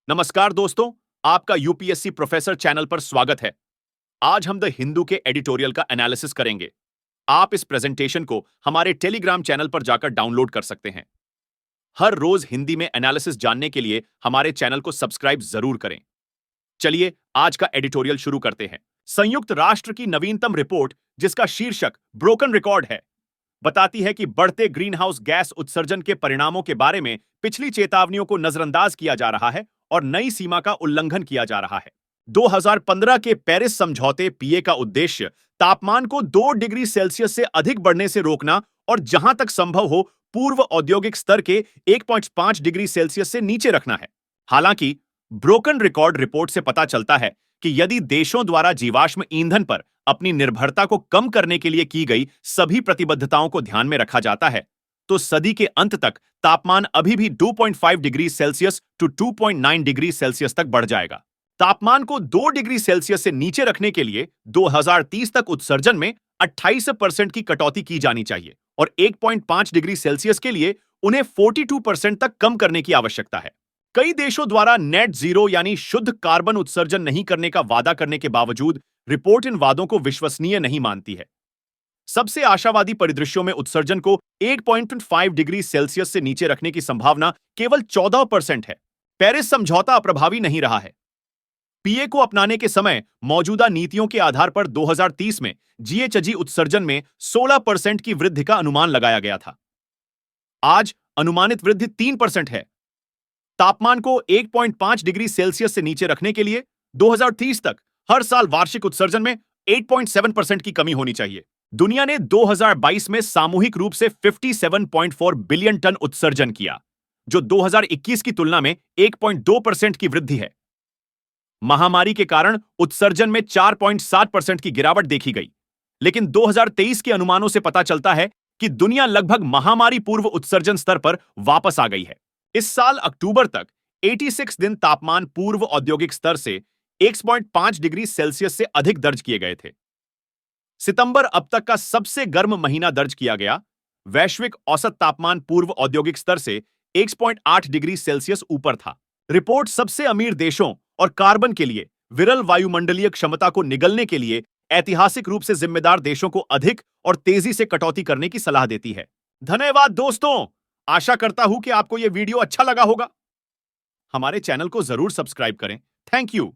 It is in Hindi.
नमस्कार दोस्तों, आपका यूपीएससी प्रोफेसर चैनल पर स्वागत है। आज हम द हिंदू के एडिटोरियल का एनालिसिस करेंगे। आप इस प्रेजेंटेशन को हमारे टेलीग्राम चैनल पर जाकर डाउनलोड कर सकते हैं। हर रोज हिंदी में एनालिसिस जानने के लिए हमारे चैनल को सब्सक्राइब जरूर करें। चलिए आज का एडिटोरियल शुरू करते हैं। संयुक्त राष्ट्र की नवीनतम रिपोर्ट, जिसका शीर्षक ब्रोकन रिकॉर्ड है, बताती है कि बढ़ते ग्रीन हाउस गैस उत्सर्जन के परिणामों के बारे में पिछली चेतावनियों को नजरअंदाज किया जा रहा है और नई सीमा का उल्लंघन किया जा रहा है। 2015 के पेरिस समझौते पीए का उद्देश्य तापमान को 2 डिग्री सेल्सियस से अधिक बढ़ने से रोकना और जहां तक संभव हो पूर्व औद्योगिक स्तर के 1.5 डिग्री सेल्सियस से नीचे रखना है। हालांकि ब्रोकन रिकॉर्ड रिपोर्ट से पता चलता है कि यदि देशों द्वारा जीवाश्म ईंधन पर अपनी निर्भरता को कम करने के लिए की गई सभी प्रतिबद्धताओं को ध्यान में रखा जाता है, तो सदी के अंत तक तापमान अभी भी 2.5 degree Celsius to 2.9 degree Celsius तक बढ़ जाएगा। तापमान को 2 डिग्री सेल्सियस से नीचे रखने के लिए 2030 तक उत्सर्जन में 28% की कटौती की जानी चाहिए और 1.5 डिग्री सेल्सियस के लिए उन्हें 42% तक कम करने की आवश्यकता है। कई देशों द्वारा नेट जीरो यानी शुद्ध कार्बन उत्सर्जन नहीं करने का वादा करने के बावजूद रिपोर्ट इन वादों को विश्वसनीय नहीं मानती है। सबसे आशावादी परिदृश्यों में उत्सर्जन को 8.5 डिग्री सेल्सियस से नीचे रखने की संभावना केवल 14% है। पेरिस समझौता अप्रभावी नहीं रहा है। पीए को अपनाने के समय मौजूदा नीतियों के आधार पर 2030 में जीएचजी उत्सर्जन में 16% की वृद्धि का अनुमान लगाया गया था। आज अनुमानित वृद्धि 3% है। तापमान को 1.5 डिग्री सेल्सियस से नीचे रखने के लिए 2030 तक हर साल वार्षिक उत्सर्जन में 8.7% की कमी होनी चाहिए। दुनिया ने 2022 में सामूहिक रूप से 57.4 बिलियन टन उत्सर्जन किया, जो 2021 की तुलना में 1.2% की वृद्धि है। महामारी के कारण उत्सर्जन में 4.7% की गिरावट देखी गई, लेकिन 2023 के अनुमानों से पता चलता है कि दुनिया लगभग महामारी पूर्व उत्सर्जन स्तर पर वापस आ गई है। इस साल अक्टूबर तक 86 दिन तापमान पूर्व औद्योगिक स्तर से 1.5 डिग्री सेल्सियस से अधिक दर्ज किए गए थे। सितंबर अब तक का सबसे गर्म महीना दर्ज किया गया। वैश्विक औसत तापमान पूर्व औद्योगिक स्तर से 1.8 डिग्री सेल्सियस ऊपर था। रिपोर्ट सबसे अमीर देशों और कार्बन के लिए विरल वायुमंडलीय क्षमता को निगलने के लिए ऐतिहासिक रूप से जिम्मेदार देशों को अधिक और तेजी से कटौती करने की सलाह देती है। धन्यवाद दोस्तों, आशा करता हूं कि आपको यह वीडियो अच्छा लगा होगा। हमारे चैनल को जरूर सब्सक्राइब करें। Thank you.